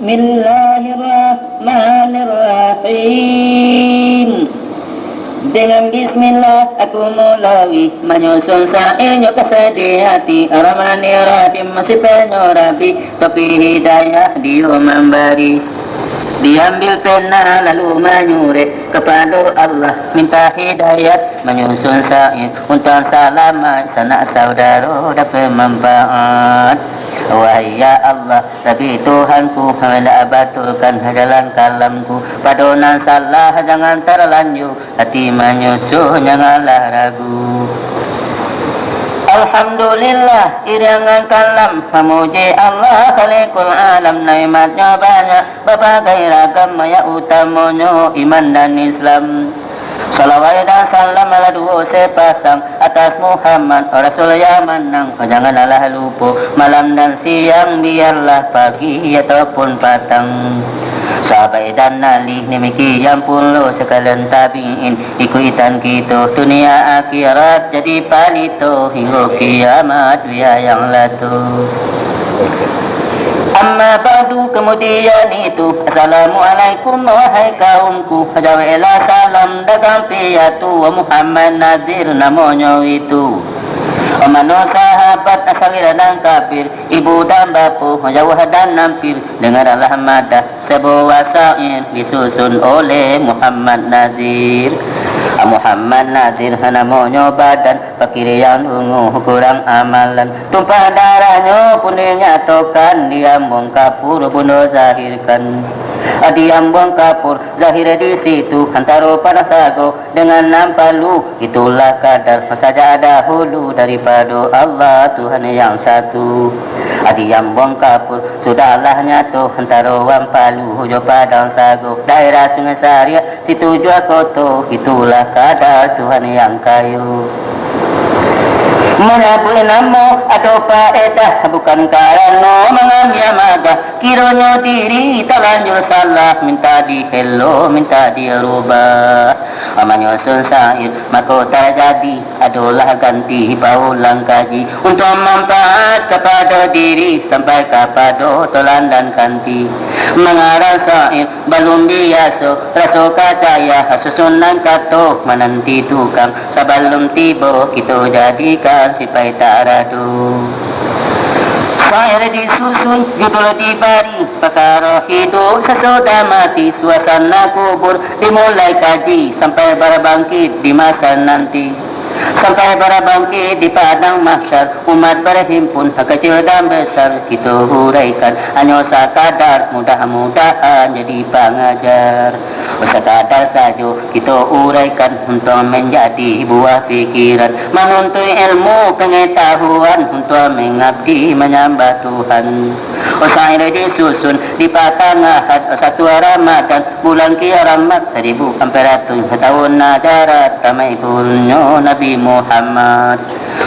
Bismillahirrahmanirrahim. Dengan bismillah aku mulai menyusun sa'inya kesedi hati Ar-Rahmani Rahim masih penyorabi Tapi hidayah dia memberi. Diambil pena lalu menyurat kepada Allah minta hidayat menyusun sa'i untuk selamat sanak saudara dapat manfaat. Wahai ya Allah, Nabi Tuhanku, hendak batulkan jalan kalamku. Padonan salah jangan terlanjur, hati menyusun janganlah ragu. Alhamdulillah, iringan kalam memuji Allah Khalikul alam, nikmatnya banyak berbagai ragam, ya utamanya iman dan Islam. Salawat dan salam ala dua sepasang atas Muhammad Rasul yang menang. Janganlah lupa malam dan siang, biarlah pagi ataupun petang. Sahabat dan nali demikian pula sekalian tabi'in ikutan kita dunia akhirat jadi panito hingga kiamat dia yang latu. Amma ba'du, kemudian itu Assalamualaikum wahai kaumku. Jawalah salam dagang piyatu wa Muhammad Nazir namanya itu. Mano sahabat asal dan kafir, ibu dan bapa, jauh dan nampir, dengarlah madah sebuah syair disusun oleh Muhammad Nazir. Muhammad Nazir namanya badan fakir yang ungu kurang amalan, tumpah darahnya pun dinyatakan, diambung kapur bunuh zahirkan. Diambung kapur zahir di situ antara para sago dengan nampalu, itulah kadar saja dahulu daripada Allah Tuhan yang satu. Diambung kapur sudahlah nyatu antara wampalu hujung padang sago daerah Sungai Saria situ jua koto, itulah kadar Tuhan yang kayu. Menyebut nama atau faedah bukan karena mengambil magah, kiranya diri terlanjur salah, minta di hello, minta di rubah. Menyusun syair maka terjadi adalah ganti paulang kaji untuk manfaat kepada diri sampai kepada telan dan kanti. Mengarang syair belum biasa, rasa kacaya susunan kata menanti tukang, sebelum tiba kita jadikan sipai tak radu. Syair disusun, judul diberi, perkara hidup sesudah mati, suasana kubur dimulai kaji sampai berbangkit di masa nanti. Sampai berbangkit di padang mahsyar, umat berhimpun kecil dan besar, kita huraikan hanya sekadar mudah-mudahan jadi pengajar. Sekadar saja kita uraikan untuk menjadi buah pikiran, menuntut ilmu pengetahuan untuk mengabdi menyembah Tuhan. Syair disusun di patang ahad 1 Ramadan bulan kiamat 1400 tahun ajarat ramai pulnya Nabi Muhammad.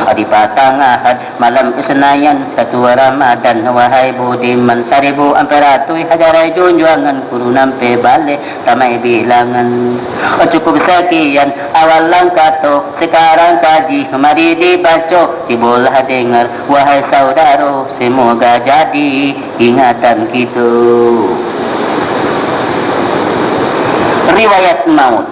Di patang ahad malam Senayan 1 Ramadan, wahai budiman 1400 hajarai junjungan kurunam pe balik ramai bilangan. Cukup sekian awal langkah tu, sekarang kaji mari dibaca, dibolah dengar wahai saudara, semoga jadi ingatan kita. Riwayat maut.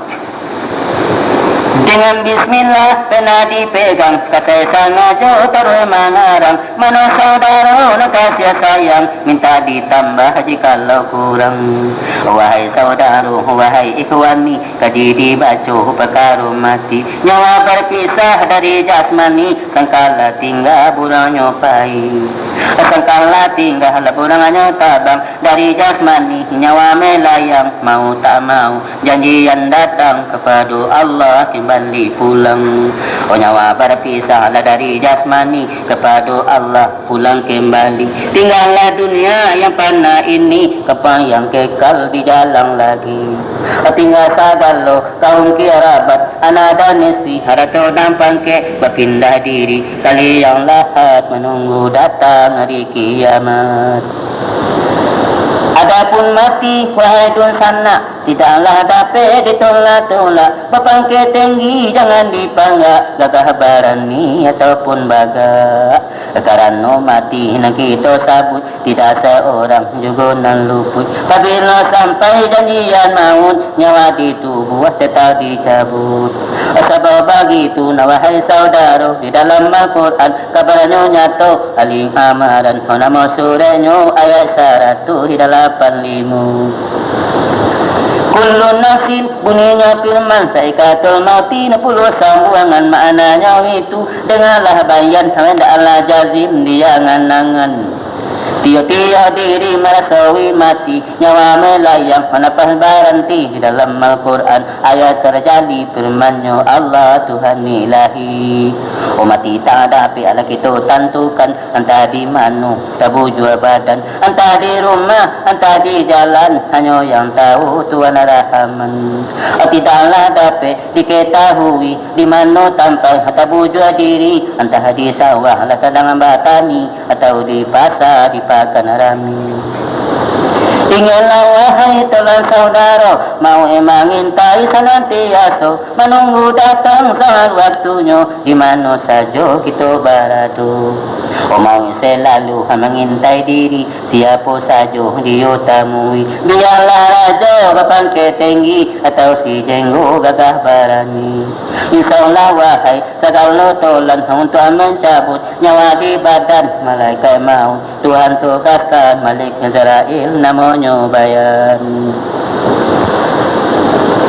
Dengan bismillah pernah dipegang, kasih sengaja terus mengarang, mana saudara nak kasih sayang, minta ditambah jikalau kurang. Wahai saudara, wahai ikhwani, kaji dibaca perkara mati, nyawa berpisah dari jasmani, sangkala tinggal burangnya pahit. Sangkala tinggal burangnya tabang dari jasmani, nyawa melayang, mau tak mau, janji yang datang kepada Allah kembali pulang. Oh nyawa berpisahlah dari jasmani, kepada Allah pulang kembali. Tinggallah dunia yang fana ini, kepang yang kekal di jalan lagi. Tinggal sagalo kaum kirabat, anak dan istri, harta dan pangke, berpindah diri, kali yang lahat menunggu datang hari kiamat. Adapun mati, wahai dun sana, tidaklah dapat ditolak-tolak. Berpangkat tinggi jangan dipangga, gagah berani ataupun bagak. Karena mati nak kita sabut, tidak seorang juga nan luput. Apabila sampai janjian maut, nyawa di tubuh tetap dicabut. Sebab begitu wahai saudara, di dalam Al-Quran kabarnya nyata aling amaran. Nama surahnya ayat 185. Kullu nafsin bunyinya firman saikatul mauti 60 sambungan maknanya itu. Dengarlah bayan hendak Allah jazim dia nganangan. Tiap-tiap diri merasawi mati, nyawa melayang menapas berhenti. Di dalam Al-Quran ayat terjadi firman-Nya Allah Tuhan ilahi. Mati tak dapat ala kita tentukan, entah di mana tabujur badan, entah di rumah, entah di jalan, hanya yang tahu Tuhan Rahman. Tidaklah dapat diketahui di mana tempat tabujur diri, entah di sawah lah sedang bertani, atau di pasar di pakan rami. Ingatlah wahai teman saudara, mau mengintai senantiasa, menunggu datang saat waktunya, di mana saja kita berada. Mau selalu mengintai diri, siapa saja dia temui. Biarlah raja berpangkat tinggi, atau si jenggo gagah berani. InsyaAllah wahai segala tolan untuk mencabut nyawa di badan malaikat maut. Tuhan tugaskan Malik Azrail namanya bayan.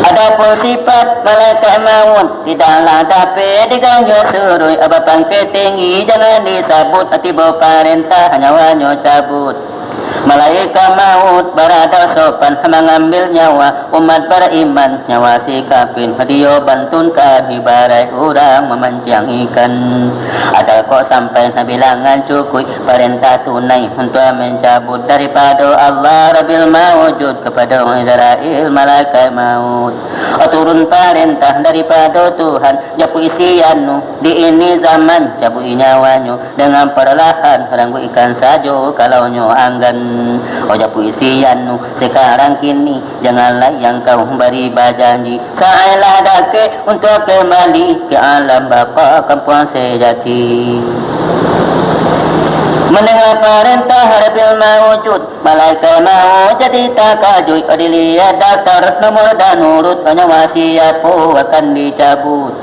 Adapun sifat malaikat maut tidaklah dapat diganggu suruh. Apa pangkat tinggi jangan disabut, tiba perintah nyawanya cabut. Malaikat maut berada sopan mengambil nyawa umat beriman, nyawa si kafir dia bantunkan ibarat orang memancing ikan. Ada kok sampai bilangan cukup perintah tunai untuk mencabut daripada Allah Rabbil Mawujud kepada Israel malaikat maut. Turun perintah daripada Tuhan japu isianmu di ini zaman, cabut nyawanya dengan perlahan ranggu ikan saja kalau nyo anggan. Japu isianmu sekarang kini, janganlah yang kau beri berjanji. Saelah dake untuk kembali ke alam bapa kampung sejati. Mendengar perintah Rabbil Mawujud, malaikat maut jadi takajui. Dilihat daftar nomor dan urut, nyawa siapa akan dicabut.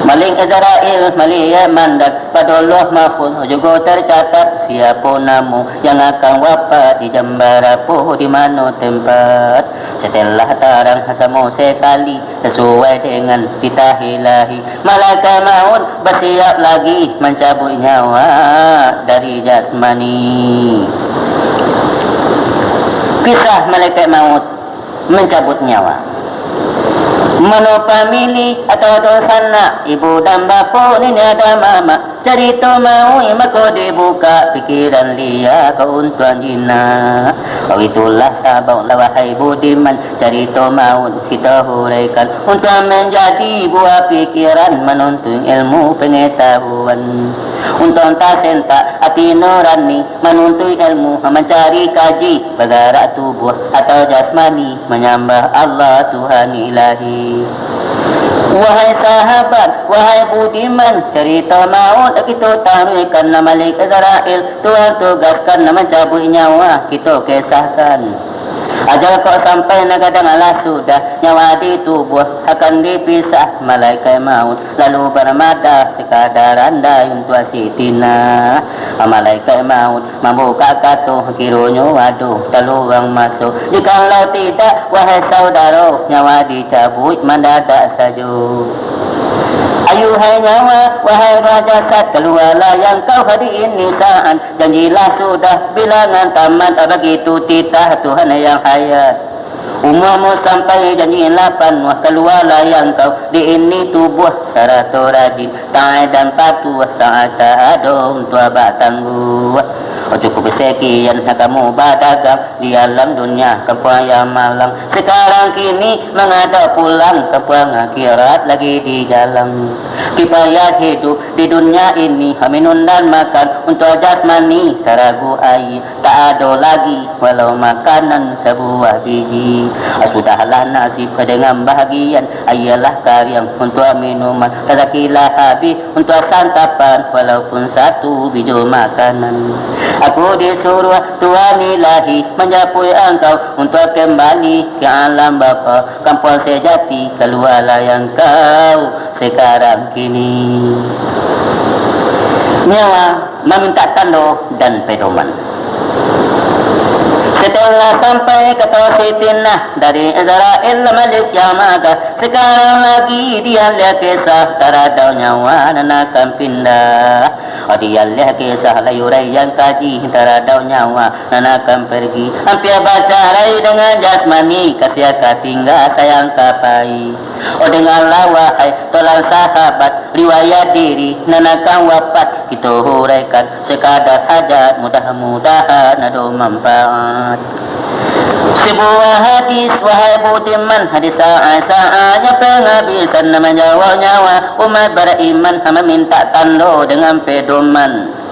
Malik Azrail melihat mandat pada Allah Mahfuz, juga tercatat siapa namu yang akan wafat di jam berapa di mana tempat. Setelah tarang sama sekali sesuai dengan titah ilahi, malaikat maut bersiap lagi mencabut nyawa dari jasmani. Kisah malaikat maut mencabut nyawa. Mana famili atau dosana, ibu dan bapa, nenek dan mama, cerita mau maka dibuka pikiran dia keuntuan jina. Itulah sabab wahai budiman, cerita mau kita huraikan untuk menjadi buah pikiran, menuntut ilmu pengetahuan. Untuk tak sentak hati nurani, menuntut ilmu, mencari kaji bergerak tubuh atau jasmani, menyembah Allah Tuhan ilahi. Wahai sahabat, wahai budiman, cerita maut kita taruhkan nama Malik Azrail. Tuhan tugaskan mencabut nyawa kita kisahkan. Ajal kau sampai nagadang Allah sudah, nyawa di tubuh akan dipisah malaikat maut. Lalu bermada sekadar anda untuk sitina. Malaikat maut membuka katuh kiranya waduh terluang masuk. Jikalau tidak wahai saudara, nyawa dicabut mendadak saja. Ayuhai nyawa, wahai raja sat, keluarlah yang kau hari ini saat. Janjilah sudah bilangan tamat, begitu titah Tuhan yang hayat. Umurmu sampai janjilah penuh, keluarlah yang kau di ini tubuh saratu rajin. Ta'ai dan patuh saat tak ada untuk abad tangguh. Cukup sekian kamu berdagang di alam dunia kampung yang malang. Sekarang kini menghadap pulang kampung akhirat lagi di jalan. Kifayat hidup di dunia ini minum dan makan untuk jasmani taragu air. Tak tak ada lagi walau makanan sebuah biji. Sudahlah nasib dengan bahagian, ayalah karyam untuk minuman, rezekilah habis untuk santapan walaupun satu biji makanan. Aku disuruh Tuhan ilahi menjapui engkau untuk kembali ke alam bapa, kampung sejati keluarlah yang kau sekarang kini. Nyawa meminta tanda dan pedoman. Setelah sampai ke Tausifinah dari Israel Malik Yamaga, sekarang lagi dia lihat kisah taradau nyawa dan akan pindah. Dia lihat kisah layurai yang kaji taradau nyawa dan akan pergi. Hampir baca rai dengan jasmani, kasih tinggal sayang kapai. Dengarlah wahai tolong sahabat, riwayat diri nanakan wafat kita huraikan sekadar hajat, mudah-mudahan ada manfaat. Sebuah hadis wahai budiman, hadis saatnya penghabisan menjawab nyawa umat beriman, hamba minta tanda dengan pedoman.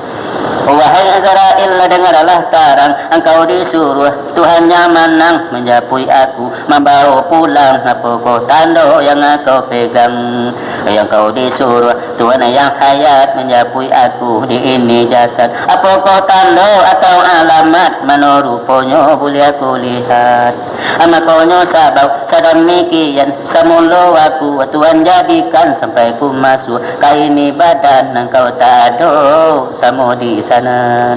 Wahai Israel, dengarlah sekarang, engkau disuruh Tuhannya menang menjapui aku, membawa pulang pokok tanda yang kau pegang. Yang kau disuruh Tuhan yang hayat menjapui aku di ini jasad, apakah tanda atau alamat mana rupanya boleh aku lihat. Makanya sabau sedemikian semula aku Tuhan jadikan sampai ku masuk ke ini badan, engkau tak ada sama di sana.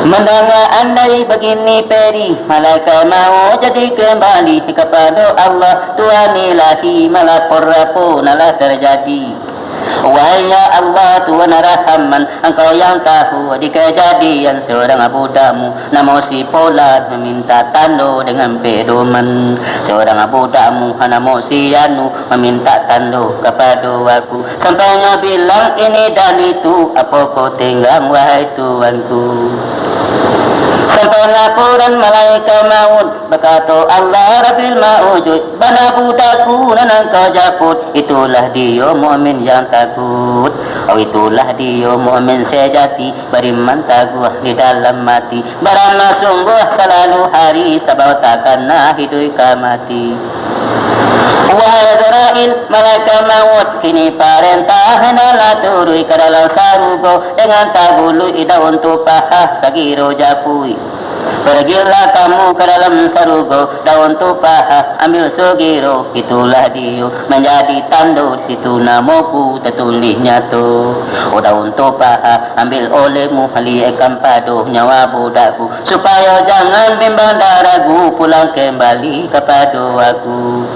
Mendengar andai begini peri, malaikat mau jadi kembali kepada Allah Tuhan ilahi, melapor pun telah terjadi. Wahai ya Allah Tuhan Rahman, engkau yang tahu di kejadian seorang budakmu nama si Polat meminta tanda dengan pedoman. Seorang budakmu nama si Yanu meminta tanda kepada aku, sampainya bilang ini dan itu, apa kau tinggal wahai Tuanku. Sampai laporan malaikat maut, berkata Allah Rabbil Ma'ujud, bana budakku dan engkau japut, itulah dia mu'min yang takut. Oh itulah dia mu'min sejati, beriman teguh di dalam mati, beramal sungguh selalu hari sebab takkan hidup ke mati. Wahai Israel, malaikat maut, kini perintah hendaklah turun ke dalam sarugo dengan tagulu ida untuk pahah sagiro japui. Pergilah kamu ke dalam sarugo daun tupaha, ambil sugiro, itulah dia menjadi tanda situ namaku tertulis nyata. Daun tupaha ambil olehmu, lihatkan padu nyawa budakku, supaya jangan bimbang ragu pulang kembali kepada aku.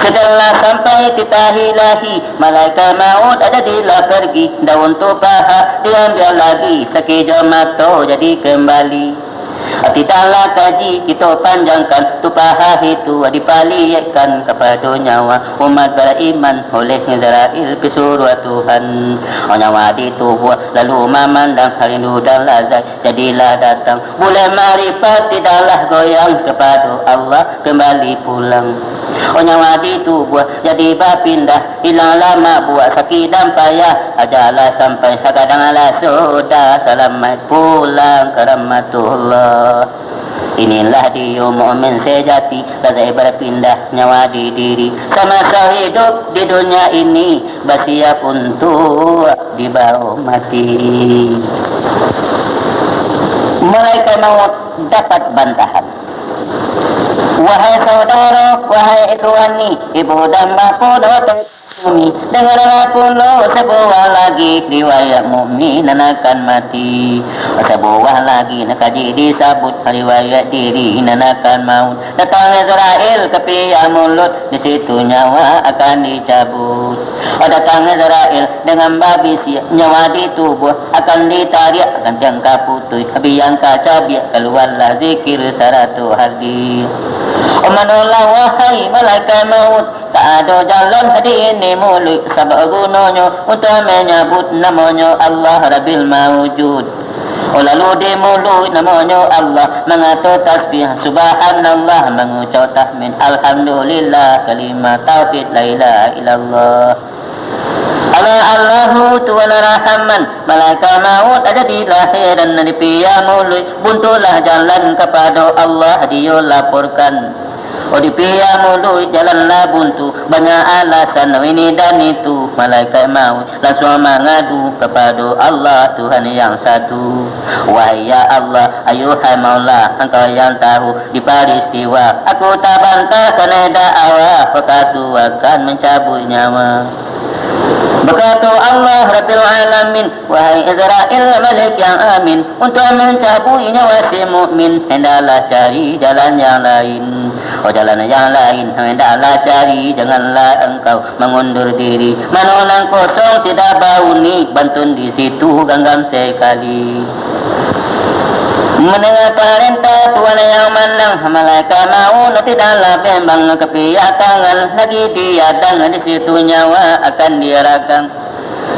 Setelah sampai titah ilahi, malaikat maut ada dilah pergi, daun tupaha diambil lagi, sekejap mata jadi kembali. Tidaklah kaji kita panjangkan, tupaha itu dipalikan kepada nyawa umat beriman oleh Israel pesuruh Tuhan. Nyawa ditubuh lalu memandang harindu dan lazat, jadilah datang bulan marifat, tidaklah goyang kepada Allah kembali pulang. Nyawa ditubuh jadi berpindah, hilang lama buat sakit dan payah, ajalah sampai kadanglah sudah selamat pulang ke rahmatullah. Inilah dia mu'min sejati, razak berpindah nyawa di diri, semasa hidup di dunia ini bersiap untuk dibawa mati. Malaikat maut dapat bantahan. Wahai saudara, wahai ikhwani, ibu dan bapa doa bumi, dengarlah pula sebuah lagi riwayat mukmin akan mati. Sebuah lagi nak kaji disebut riwayat diri akan maut. Datang Israel ke pihak mulut, di situ nyawa akan dicabut. Datang Israel dengan babi siap, nyawa di tubuh akan ditarik, akan jangka putih, habis yang kacabik keluarlah zikir 100 hari. Manalah wahai malaikat maut, tak ada jalan di ini mulut, sebab gunanya untuk menyebut namanya Allah Rabbil Mawujud. Lalu di mulut namanya Allah mengatur tasbih subhanallah, mengucap tahmid alhamdulillah, kalimat tauhid la ilaha illallah. Ala Allahu Tuhan Rahman, malaikat maut ada di lahir dan di pia mulut, buntulah jalan kepada Allah dia laporkan. Oh di pia mulut jalanlah buntu, banyak alasan ini dan itu, malaikat maut langsung mengadu kepada Allah Tuhan yang satu. Wahai ya Allah, ayuhai Maula, engkau yang tahu di peristiwa, aku tak bantah kerana dakwah, perkatu akan mencabut nyawa. Berkata Allah Rabbil Alamin, wahai Israel Malik yang amin, untuk mencabut nyawa si mukmin hendaklah cari jalan yang lain. Oh jalan yang lain hendaklah cari, janganlah engkau mengundur diri. Manolang kosong tidak bau ni, bantun di situ genggam sekali. Mendengar perintah Tuhan yang menang, malaikat maut tidaklah bimbang kepiak tangan, lagi dia dengan di situ nyawa akan dirakam.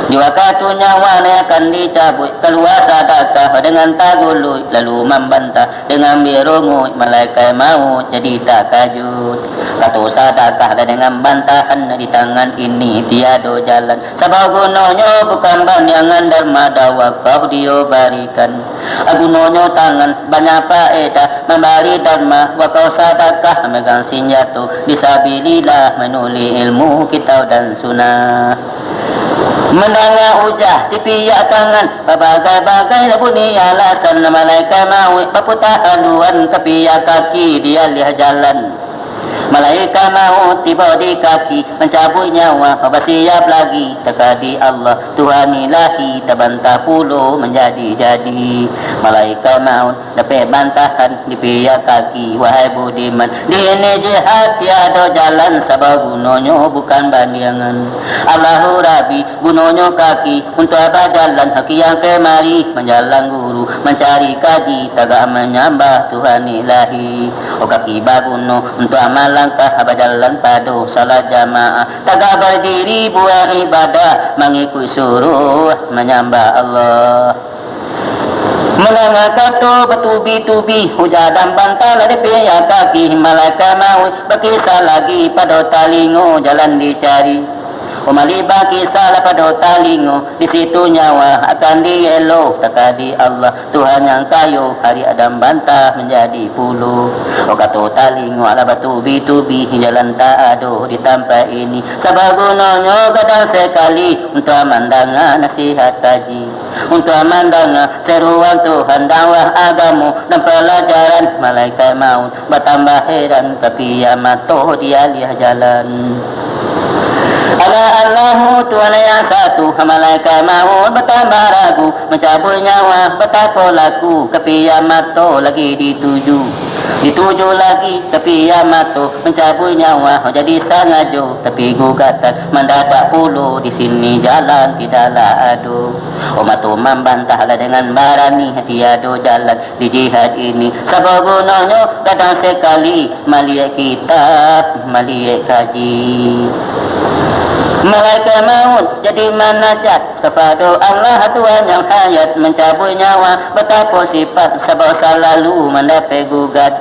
Di waktu nyawa akan dicabut, keluar sadakah dengan tagului, lalu membantah dengan birungut, malaikat maut jadi tak kajut. Kata sadakah dengan bantahan di tangan ini tiada jalan, sebab gunanya bukan banyangan dermada wakaf dia berikan. Gunanya tangan banyak faedah memberi dharma, wakaf sadakah megang senjata bisabilillah menuli ilmu kitab dan sunnah. Mendengar ujah di pihak tangan, berbagai-bagai bunyi alasan, malaikat maut berputar haluan ke pihak kaki dia lihat jalan. Malaikat maut tiba di kaki mencabut nyawa, bersiap lagi terkadi Allah Tuhan ilahi terbantah puluh menjadi-jadi. Malaikat maut dapat bantahan di pihak kaki, wahai budiman, di ini jihad tiada jalan, sebab gunanya bukan bandingan. Allahu Rabbi gunanya kaki untuk apa jalan, haki yang kemari menjalan guru mencari kaji, tagak menyembah Tuhan ilahi. Oh kaki baguno untuk amal langkah berjalan padu salat jamaah, tagak berdiri buat ibadah mengikut suruh menyembah Allah. Mendengar kata bertubi-tubi hujah dan bantal di pihak kaki, malaikat maut berkisah lagi pada talingo jalan dicari. Malibah kisah pada talingo, di situ nyawa akan dielo takadi Allah Tuhan yang kayu, hari Adam bantah menjadi puluh. Kata talingo ala batu bitubi jalan tak ada di tempat ini, sebab gunanya kadang sekali untuk mendengar nasihat kaji, untuk mendengar seruan Tuhan dakwah agamu dan pelajaran. Malaikat maut bertambah heran tapi kiamat dia lihat jalan. Ala Allahu Tuhan yang satu, malaikat maut bertambah ragu, mencabut nyawa betapa laku, kepiamat lagi dituju lagi kepiamat mencabut nyawa jadi sangat jauh, tapi gugatan mendadak puluh di sini jalan tidaklah adu. Umat membantahlah dengan berani tiada jalan di jihad ini, sebab gunanya kadang sekali melihat kitab melihat kaji. Malaikat maut jadi manajat kepada Allah Tuhan yang hayat, mencabut nyawa betapa sifat, sebab selalu mendapat gugat,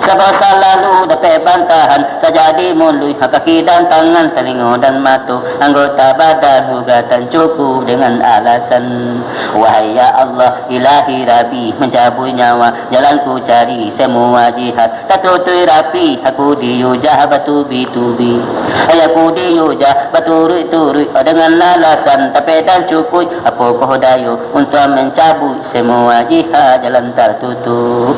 sebab selalu dapat bantahan, sejadi mulut kaki dan tangan, telinga dan mata, anggota badan gugatan cukup dengan alasan. Wahai ya Allah ilahi Rabbi, mencabut nyawa jalanku cari semua jihad, tak tutui rapi aku diujah batubi-tubi, aku diujah baturui-turui dengan alasan tapi dan cukup apa kodayo untuk mencabut semua jihad jalan tertutup.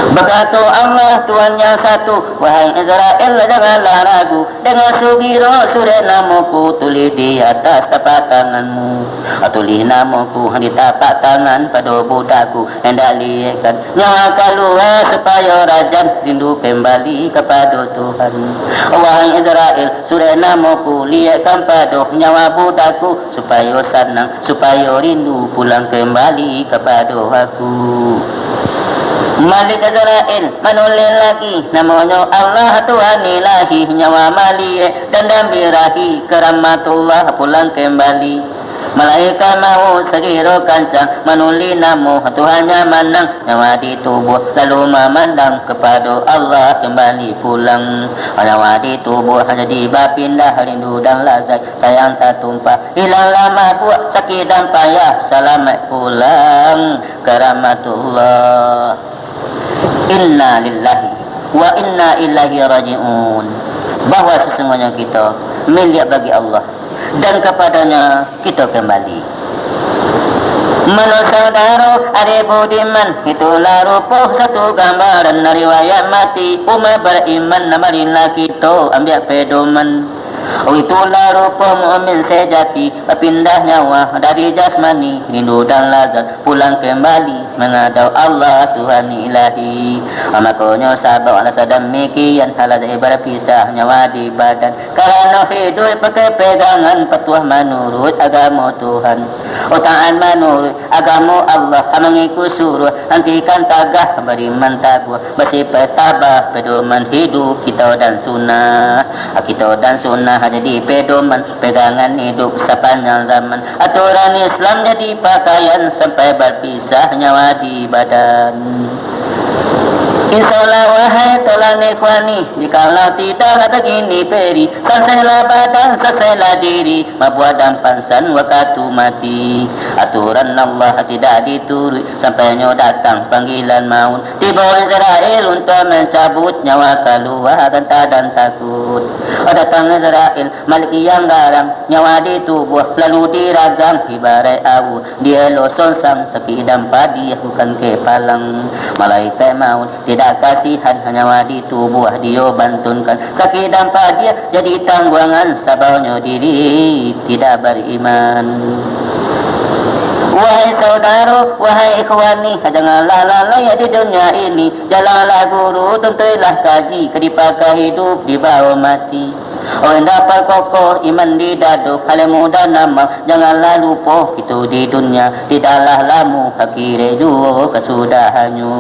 Berkata Allah Tuhan yang satu, wahai Israel janganlah ragu, dengan sugiro surat namaku tulis di atas tapak tanganmu, tulis namaku di tapak tangan pada budakku, hendak lihatkan nyawa keluar supaya raja rindu kembali kepada Tuhan. Wahai Israel surat namaku lihatkan pada nyawa budakku, supaya senang, supaya rindu pulang kembali kepada aku. Malik Israel menulis lagi, namanya Allah Tuhan ilahi, nyawa malik dan birahi keramatullah pulang kembali. Malaikat mau segera kancang menuli namu Tuhannya menang nyawa di tubuh lalu memandang kepada Allah kembali pulang. Nyawa di tubuh hanya tiba pindah rindu dan lazat sayang tak tumpah hilang lama buat sakit dan payah selamat pulang ke rahmatullah. Inna lillahi wa inna ilaihi raji'un. Bahawa sesungguhnya kita milik bagi Allah dan kepadanya kita kembali. Saudara ada budiman itulah rupa satu gambaran riwayat mati umat beriman namanya kita ambil pedoman. Itulah rupa mu'min sejati berpindah nyawa dari jasmani rindu dan lazat pulang kembali menghadap Allah Tuhan ilahi. Makanya sahabat Allah sedemikian halat berpisah nyawa di badan kerana hidup pakai pegangan petuah menurut agama Tuhan. Taat menurut agama Allah mengikut suruh hentikan tagah beriman takwa bersifat tabah pedoman hidup kita dan sunnah hanya di pedoman pegangan hidup sepanjang zaman. Aturan Islam jadi pakaian sampai berpisah nyawa di badan. InsyaAllah wahai telan ikhwani, jikalau tidak ada gini peri, selesailah badan, selesailah diri, membuat dan pansan waktu mati. Aturan Allah tidak diturut sampai datang panggilan maut. Tiba Israel untuk mencabut nyawa keluar dan takut. Datang Israel, Malik yang garang, nyawa di tubuh lalu diragam ibarat awu. Dia loson sang sekidam padi bukan kepalang. Malaikat maut tidak kasihan nyawa di tubuh dia bantunkan sakit dan dia jadi tanggungan sabarnya diri tidak beriman. Wahai saudara, wahai ikhwani, janganlah lalai di dunia ini. Jalanlah guru, tentulah kaji, kedipakai hidup di bawah mati. Orang dapat kokoh iman di dadu, hal mudah nama, janganlah lupa itu di dunia. Tidaklah lamu, akhirnya juga kesudahannya.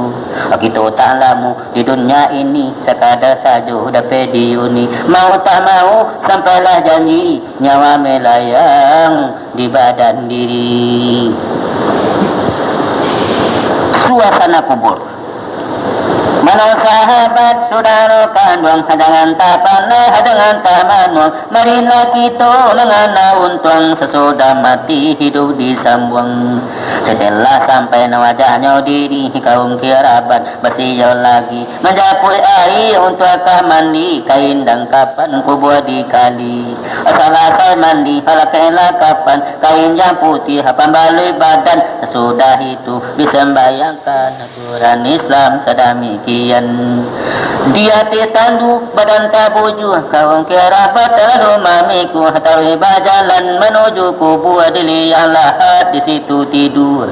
Kita tak lamu di dunia ini, sekadar saja dapat diuni. Mau tak mau, sampailah janji, nyawa melayang di badan diri. Suasana kubur. Mana sahabat saudara kandung hadangan tapana hadangan tamanung marilah kita dengan untung sesudah mati hidup disambung. Setelah sampai wajahnya diri kaum kerabat bersiul lagi menjapui air untuk mandi kain dan kapan kubur di kali. Selesai mandi halakailah kapan kain yang putih pembalui badan. Sesudah itu disembayangkan aturan Islam sedemikian. Dia titandu badan tabuju kaum kerabat rumah miku tahu berjalan menuju kubur dilihat lahat di situ tidur.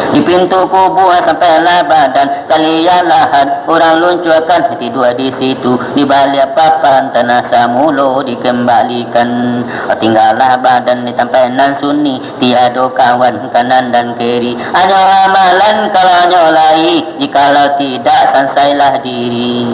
Di pintu kubur sampailah badan kalian lahat orang luncurkan tidur di situ di balik papan tanah samulo dikembalikan. Tinggallah badan di tampanan sunni tiada kawan kanan dan kiri hanya amalan kalau nyolai jikalau tidak selesailah diri.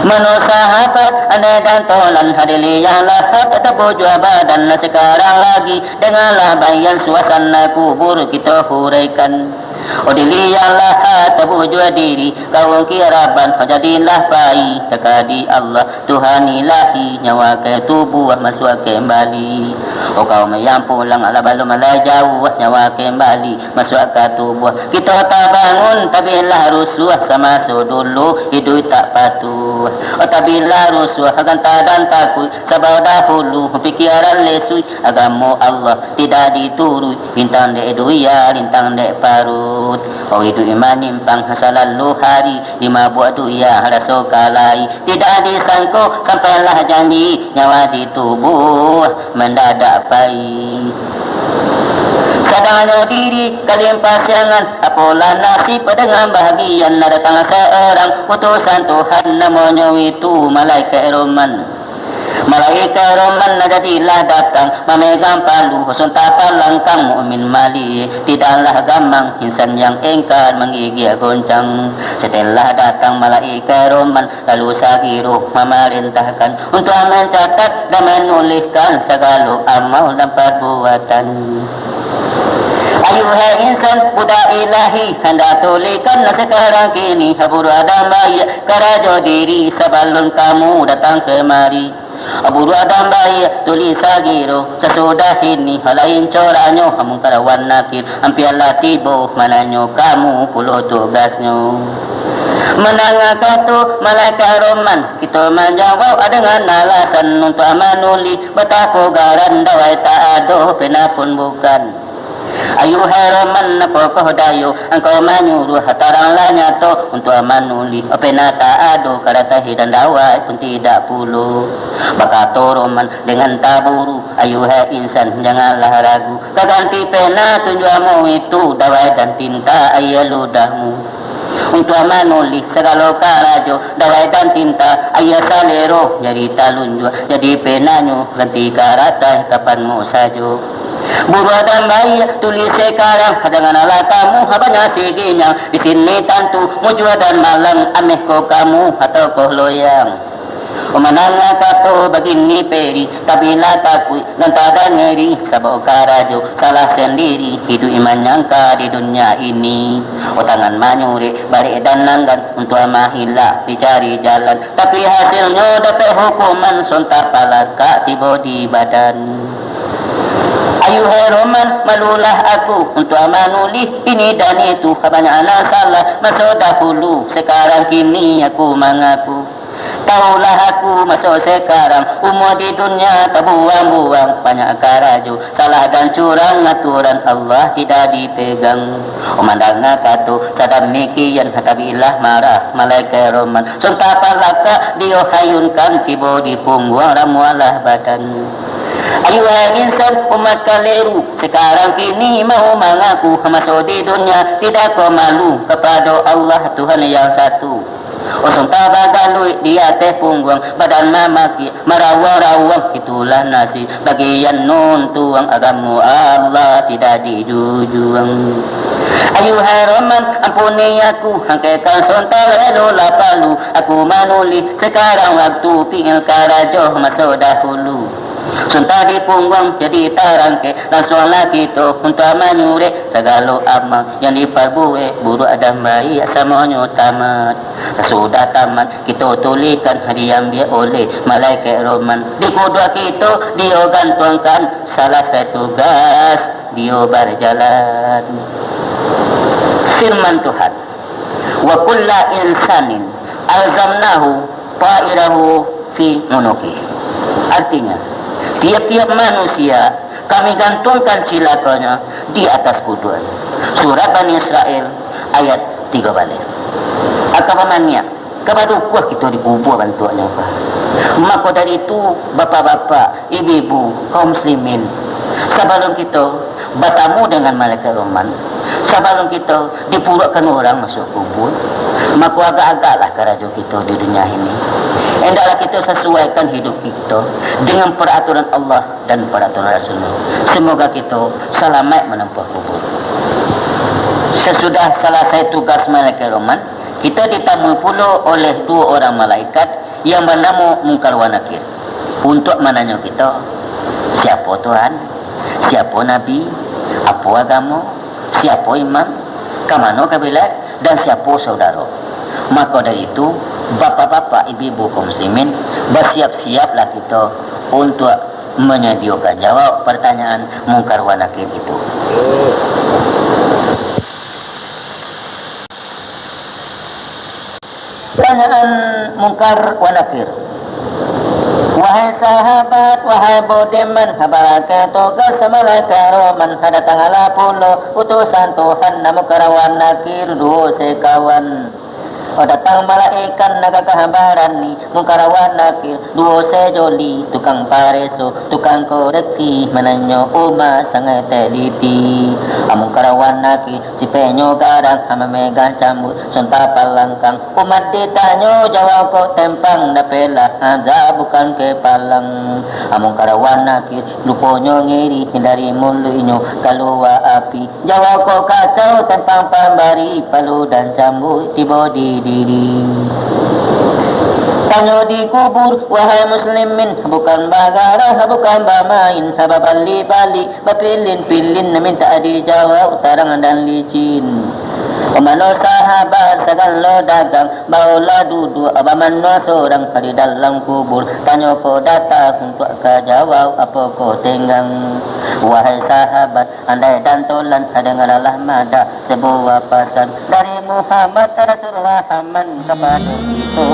Menurut sahabat anda dan tolan hadili yang lahat atau jua badan sekarang lagi denganlah bayan suasana kubur kita huraikan. Dilihatlah atau jua diri kaum kiraban jadilah bayi sekadi Allah Tuhan ilahi nyawa ke tubuh masuk kembali. Kaum yang pulang ala balu malai jauh nyawa kembali masuk ke tubuh. Kita tak bangun tabilah rusuh sama dulu hidup tak patuh. Tabilah rusuh akan tak dan takut sebab dahulu pikiran lesui agama Allah tidak diturut lintang dek duya lintang dek parut. Itu iman nimpang selalu hari lima buat duya rasa kalai tidak disangkut sampailah janji nyawa di tubuh mendadak baik. Sadangnya diri kalian pasangan apalah nasib dengan bahagian datang seorang utusan Tuhan namanya itu malaikat Roman. Malaikat Roman na jadilah datang memegang palu suntapan langkang mukmin mali. Tidaklah gamang insan yang engkar menggigil goncang. Setelah datang malaikat Roman lalu Sagiru memerintahkan untuk mencatat dan menuliskan segala amal dan perbuatan. Ayuhai insan budak ilahi, hendak tulikan sekarang kini habur ada baik kerajo diri sebelum kamu datang kemari. Aburu adam baik tulis Sagiru sesudah ini halain coranyo hamun karawan nakir ampialah tibo mananyo kamu pulau tugasnyo. Menangkan tu malaikat Roman kita menjawab dengan alasan untuk manuli betapa garan dawai tak ada pena pun bukan. Ayuhai Roman napokoh dayo engkau menyuruh hatarang lanyato untuk manuli opena tak ada karatahi dan dawai pun tidak puluh. Bakato Roman dengan taburu ayuhai insan janganlah ragu keganti pena tunjuamu itu dawai dan tinta ayah ludahmu. Untuk manuli segala karajo dawai dan tinta ayah salero jadi talunju jadi penanyo ganti karatai kapanmu sajo. Buru adam baik tulis sekarang dengan ala kamu habanya siginya di sini tentu mujua dan malang ameh ko kamu atau ko loyang. Umananga kato begini peri kabila takui dan tada ngeri sabau karajo salah sendiri hidup iman nyangka di dunia ini. Tangan manyuri balik dan nanggan untuk amahilah dicari jalan tapi hasilnya dapat hukuman sontak palaka tiba di badan. Ayuhai Roman malulah aku untuk manuli ini dan itu banyak anak salah masa dahulu sekarang kini aku mengaku. Taulah aku masuk sekarang umur di dunia tak buang-buang banyak karajo salah dan curang aturan Allah tidak dipegang. Umandangna katu sadam mikian hatabilah marah malaikat Roman sontapan laka diohayunkan tiba di punggung ramualah badan. Ayuhai insan umat kaleru sekarang kini mau mengaku masuk di dunia tidak kau malu kepada Allah Tuhan yang satu. Usung tabagalui di atas punggung badan mamaki merawang-rawang itulah nasi bagian nun tuang agamu Allah tidak dijujuang. Ayuhai Roman ampuni aku hangkekan sontal elola palu aku manuli sekarang waktu pingin karajoh masuk dahulu. Sunta di punggung jadi tarangke langsung lagi tu untuk menyure segala amal yang diperbuat buruk dan baik semuanya tamat. Sesudah tamat kita tulikan diambil oleh malaikat Roman di kedua kita dia gantungkan salah satu tugas dia berjalan. Firman Tuhan wa kulla insanin alzamnahu ta'irahu fi unuki. Artinya tiap-tiap manusia kami gantungkan cilakannya di atas kuduan. Surah Bani Israel ayat 3 balik. Akamannya kepada kuah kita dikubur bantuannya apa. Maka dari itu bapak-bapak, ibu-ibu, kaum muslimin, sebelum kita bertemu dengan malaikat Roman, sebelum kita dipurukkan orang masuk kubur, maka agak-agaklah kerajo kita di dunia ini. Hendaklah kita sesuaikan hidup kita dengan peraturan Allah dan peraturan Rasulnya. Semoga kita selamat menempuh kubur. Sesudah selesai tugas malaikat Roman, kita ditamu pula oleh 2 orang malaikat yang bernama Munkar wa Nakir untuk menanya kita siapa Tuhan, siapa Nabi, apa agama, siapa imam, ke mana kabilat dan siapa saudara. Maka dari itu bapak-bapak, ibu-ibu kaum muslimin bersiap-siaplah kita untuk menyediakan jawab pertanyaan Munkar wa Nakir itu. Pertanyaan Munkar wa Nakir. Wahai sahabat, wahai budiman, habarake tugas malaikat Roman hadatang ala pulo utusan Tuhan namu Munkar wa Nakir 2 sekawan. O datang malaikat nagkakahabaran ni mungkarawan nakir duo sejoli tukang pareso tukang koreksi menanyo uma sangat teliti amung karawan nakir si penyo garang amamegan cambut sonta palangkang umat ditanyo jawab ko tempang dapela ada bukan kepalang amung karawan nakir luponyo ngiri hindari muluinyo kalua api jawab ko kacau tempang pambari palu dan cambut tibo di diri tanyo di kubur wahai muslimin bukan bagara bukan bamain sabab bali bapilin-pilin minta dijawab tarang dan licin Umano sahabat segala dagang Baula duduk abamano seorang di dalam kubur Tanyo ko datang untuk kajawab apa ko tenggang Wahai sahabat andai dan tolan dengarlah mada sebuah pesan Dari Muhammad Rasulullah aman kepada itu